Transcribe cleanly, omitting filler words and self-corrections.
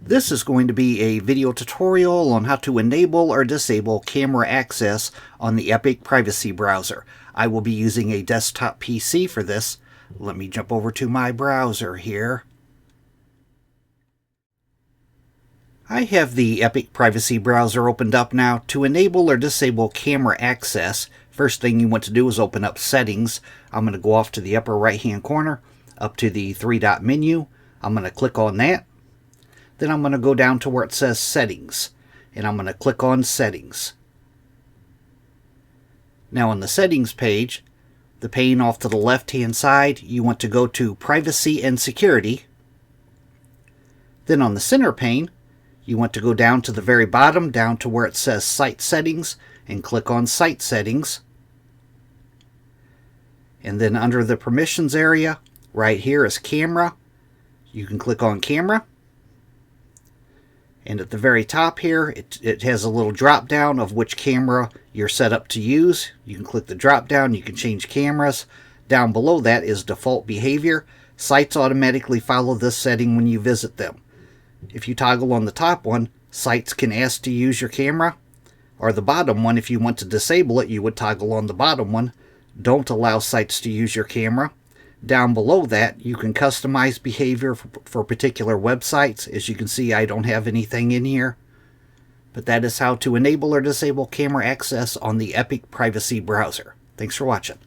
This is going to be a video tutorial on how to enable or disable camera access on the Epic Privacy Browser. I will be using a desktop PC for this. Let me jump over to my browser here. I have the Epic Privacy Browser opened up now. To enable or disable camera access, first thing you want to do is open up Settings. I'm going to go off to the upper right hand corner, up to the three-dot menu. I'm going to click on that. Then I'm going to go down to where it says Settings, and I'm going to click on Settings. Now on the Settings page, the pane off to the left-hand side, you want to go to Privacy and Security. Then on the center pane, you want to go down to the very bottom, down to where it says Site Settings, and click on Site Settings. And then under the Permissions area, right here is Camera. You can click on Camera. And at the very top here, it has a little drop down of which camera you're set up to use. You can click the drop down, you can change cameras. Down below that is default behavior. Sites automatically follow this setting when you visit them. If you toggle on the top one, sites can ask to use your camera. Or the bottom one, if you want to disable it, you would toggle on the bottom one. Don't allow sites to use your camera. Down below that, you can customize behavior for particular websites. As you can see, I don't have anything in here. But that is how to enable or disable camera access on the Epic Privacy Browser. Thanks for watching.